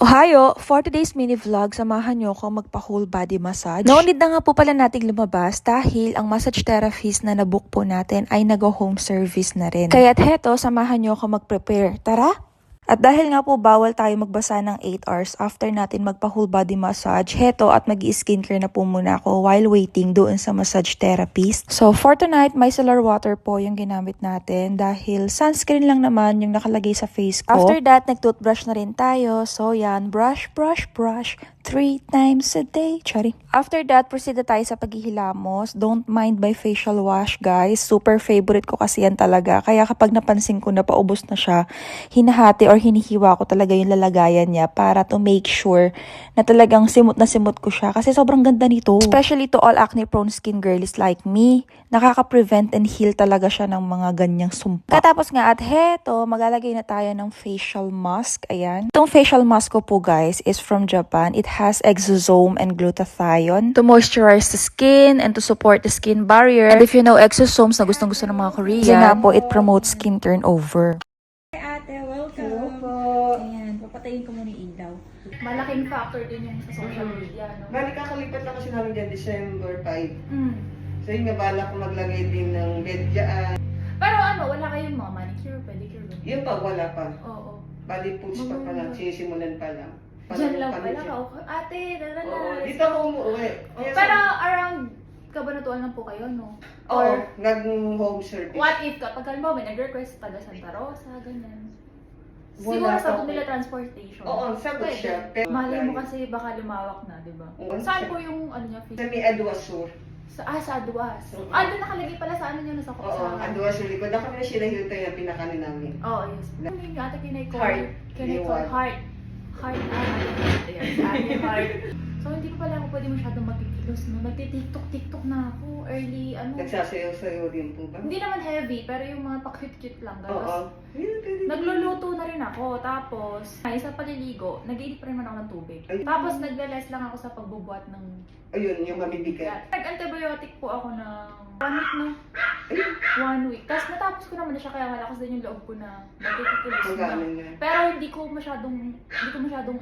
Ohayo! For today's mini vlog, samahan nyo ako magpa-whole body massage. No need na nga po pala nating lumabas dahil ang massage therapist na nabook po natin ay nag-home service na rin. Kaya't heto, samahan nyo ako mag-prepare. Tara! At dahil nga po bawal tayo magbasa ng 8 hours after natin magpa-whole body massage, heto at mag-skincare na po muna ako while waiting doon sa massage therapist. So for tonight, micellar water po yung ginamit natin dahil sunscreen lang naman yung nakalagay sa face ko. After that, nag-toothbrush na rin tayo. So yan, brush, brush, brush 3 times a day. Sorry. After that, proceed na tayo sa paghihilamos. Don't mind my facial wash, guys. Super favorite ko kasi yan talaga. Kaya kapag napansin ko na paubos na siya, hinahati or hinihiwa ko talaga yung lalagayan niya para to make sure na talagang simot na simot ko siya. Kasi sobrang ganda nito. Especially to all acne-prone skin girlies like me, nakaka-prevent and heal talaga siya ng mga ganyang sumpa. Katapos nga at heto, maglalagay na tayo ng facial mask. Ayan. Itong facial mask ko po, guys, is from Japan. It has exosome and glutathione to moisturize the skin and to support the skin barrier. And if you know exosomes na gustong-gusto ng mga Korean, kasi nga po, it promotes skin turnover. Hi ate, welcome! Hello po! Ayan, papatayin ko muna yung ilaw. Malaking factor din yung sa social media, no? Bali, kakalipat lang kasi namin dyan, December 5. Mm. So yun nga, balak ko maglagay din ng bed dyan. Pero ano, wala kayong mga manicure, pedicure, ba? Yun pa, wala pa. Oo. Bali, puts pa lang, sinisimulan pa lang. Diyan lang kami pala dyan. ka. Okay. Ate, dala na. Oo, dito ako umuwi. Kaya Pero around Cabanatuan lang po kayo, no? Oo, nag-home service. What if kapag halimbawa may nag-request taga Santa Rosa, ganyan. Wala Siguro pa sagot ako. nila transportation. Oo, sagot Pwede. siya. Pero Malay mo kasi baka lumawak na, di ba? Oo. Saan po yung ano niya? Sa may Aduasur. Sa Aduas. Oo. Doon nakalagay pala sa ano niya, nasa Oo, Aduasur. Likod na kami na sila hilta yung pinakanin namin. Oh, yes. Ano yung ate, can I call? Heart. Can I call? Yung Heart. Heart. Ayan, ate, heart. So, hindi ko pala ako pwede masyadong magkikilos, no? Nagtitiktok-tiktok na ako. Early, ano. Nagsasayaw-sayaw din po ba? Hindi naman heavy, pero yung mga pa-cute-cute lang. Oo. Tapos, Yun, pwede. nagluluto na rin ako. Tapos, sa paliligo, nag-iinit pa rin naman ako ng tubig. Ay. Tapos, nagla-less lang ako sa pagbubuhat ng... Ayun, yung mabibigat. Nag-antibiotic po ako ng 1 week na. Ayun. 1 week. Tapos, natapos ko naman na siya, kaya malakas din yung loob ko na magkikilos na. Magkano na. Pero hindi ko masyadong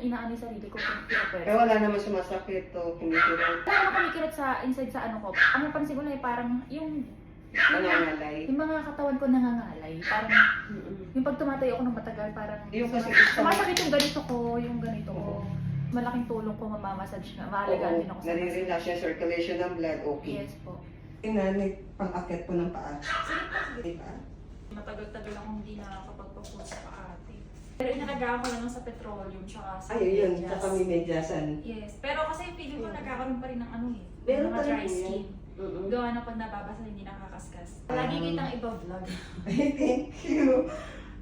inaano yung sarili ko kung pinapwede. Eh wala naman sumasakit o kumikirot. Wala naman kumikirot sa inside sa ano ko. Ang napansin ko lang ay parang yung Nangangalay. mga katawan ko nangangalay. Parang yung pag tumatayo ako ng matagal, parang Yung kasi sumasakit yung ganito ko, yung ganito ko. Malaking tulong ko mamamassage na. Mahalagaan din ako sa Nare-relax yung circulation ng blood, okay. Yes po. Inanay, pang-akit po ng paa. Sige pa. Matagal-tagal akong hindi nakakapagpapost sa ate. Pero inalagaan ko lang sa petroleum tsaka sa Ay, yun, medyas. tsaka may medyasan. Yes. Pero kasi feeling ko nagkakaroon pa rin ng ano eh. Meron mga pa rin dry po yan. skin. Gawa na pag nababasa hindi nakakaskas. Lagi kitang iba-vlog. Ay, thank you.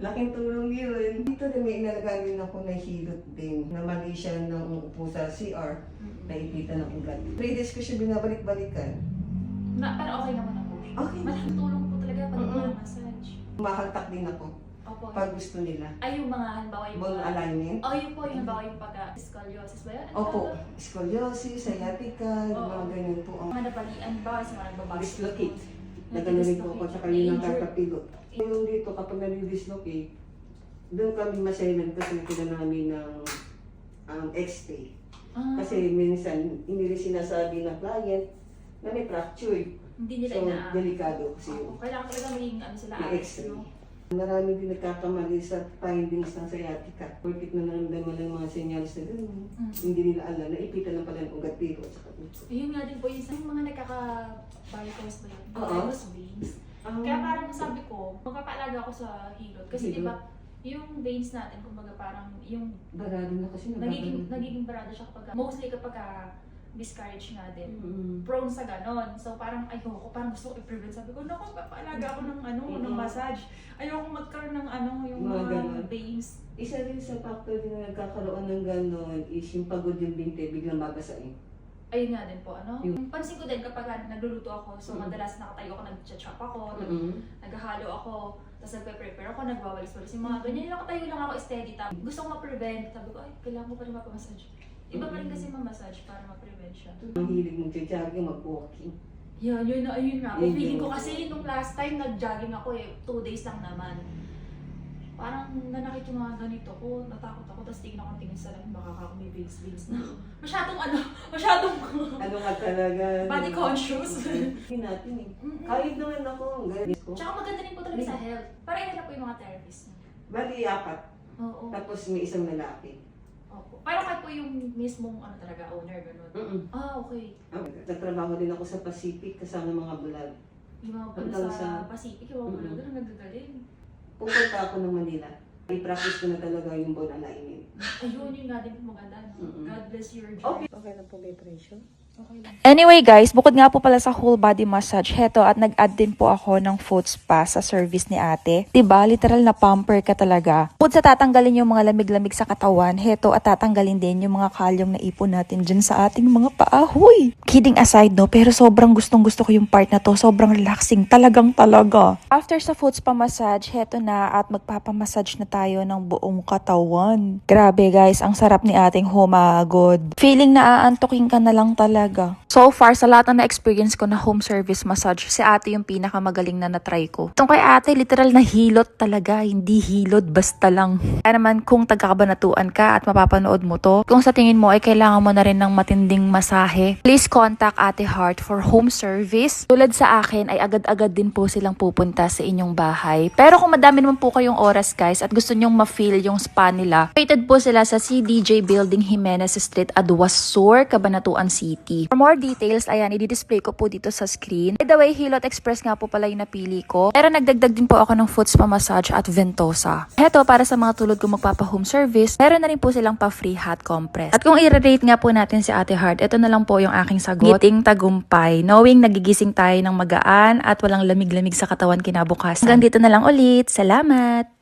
Laking tulong yun. Dito rin may inalagaan din ako na hilot din. Na mali siya nang upo sa CR. Naipitan ng ugat. 3 days ko siya binabalik-balikan. Pero okay naman ako. Okay. Malaking tulong po talaga pag massage. Kumakaltak din ako Opo. pag gusto nila. Ay, yung mga halimbawa yung Bone alignment. Oh, yun po yung halimbawa yung pagka-scoliosis ba yun? Ano Opo, tawag? scoliosis, sciatica, Oo. mga ganyan po ang Mga nabalian ba sa mga nagbabasa? dislocate. Naganorin po ako, tsaka yun ang kakapilot. Yung dito, kapag nadidislocate, doon kami masailan kasi nakita namin ng X-ray. Kasi minsan, hindi rin sinasabi ng client na may fracture. Hindi nila So, ina- delikado kasi yun. Oo, kailangan talaga maging ano sila May ayos, X-ray. no? Marami din nagkakamali sa findings ng sciatica. Porkit na naramdaman ng mga senyales na gano'n. Hindi nila alam na ipitan lang pala ng ugat dito at saka dito. Yun nga din po yung sa mga nagkaka-varicose ba yun? Oo. Varicose veins. Kaya parang sabi ko, magpapaalaga ako sa hilot. Kasi di ba, yung veins natin, kumbaga parang yung Barado na kasi nagiging barado siya kapag, mostly kapag discourage nga din. Prone sa ganon. So parang ayoko, parang gusto ko i-prevent. Sabi ko, naku, papaalaga ako ng ng massage. Ayoko magkaroon ng yung Mga ganon. mga veins. Isa rin sa factor din na nagkakaroon ng gano'n is yung pagod yung binte, biglang babasain. Ayun nga din po, Pansin ko din kapag nagluluto ako, so madalas nakatayo ako, nag-chop ako, naghahalo ako, tapos nagpe-prepare ako, nagwawalis-walis yung mga ganyan. Nakatayo lang ako steady. Tapos gusto ko ma-prevent. Sabi ko, ay, kailangan ko pa rin mapamassage. Iba pa rin kasi ma-massage para ma-prevent siya. Ang hilig mong jogging, mag-walking. Yeah, ayun nga. Yun Feeling yun. ko kasi nung last time nag-jogging ako 2 days lang naman. parang nanakit yung mga ganito ko, natakot ako, tapos tingin ako tingin sa lamin, baka ako may veins na. Masyadong Ano nga talaga. body conscious. Hindi natin eh. Kahit naman ako, ang galing ko. Tsaka maganda rin po talaga sa health. Para ilan po yung mga therapists niya. Bali, 4. Oo. Tapos may isang lalaki. Opo. Pero kayo po yung mismong ano talaga, owner, gano'n. Ah, okay. Nagtrabaho din ako sa Pacific kasama mga vlog. Yung mga pala Hanggang sa sa- Pacific, yung mga pala ganun, nagagaling. Pupunta ako ng Manila. I-practice ko na talaga yung bone alignment. Ayun, yun nga din po maganda. No? God bless your journey. Okay. Okay na po may presyo. Okay lang. Anyway guys, bukod nga po pala sa whole body massage, heto at nag-add din po ako ng foot spa sa service ni ate. Diba? Literal na pamper ka talaga. Bukod sa tatanggalin yung mga lamig-lamig sa katawan, heto at tatanggalin din yung mga kalyong naipon natin dyan sa ating mga paahoy. Kidding aside no, pero sobrang gustong-gusto ko yung part na to. Sobrang relaxing. Talagang talaga. After sa foot spa massage, heto na at magpapamassage na tayo ng buong katawan. Grabe guys, ang sarap ni ating humagod. Feeling na aantukin ka na lang talaga. So far, sa lahat na na-experience ko na home service massage, si ate yung pinakamagaling na na-try ko. Itong kay ate, literal na hilot talaga, hindi hilot, basta lang. Kaya naman, kung taga-kabanatuan ka at mapapanood mo to, kung sa tingin mo ay kailangan mo na rin ng matinding masahe, please contact Ate Heart for home service. Tulad sa akin, ay agad-agad din po silang pupunta sa inyong bahay. Pero kung madami naman po kayong oras guys, at gusto nyong ma-feel yung spa nila, located po sila sa CDJ Building Jimenez Street, Aduas Sur, Cabanatuan City. For more details, ayan, i-display ko po dito sa screen. By the way, Hilot Express nga po pala yung napili ko. Pero nagdagdag din po ako ng foot spa massage at Ventosa. Heto, para sa mga tulad kong magpapa-home service, meron na rin po silang pa-free hot compress. At kung i-rate nga po natin si Ate Heart, ito na lang po yung aking sagot. Ngiting tagumpay. Knowing nagigising tayo ng magaan at walang lamig-lamig sa katawan kinabukasan. Hanggang dito na lang ulit. Salamat!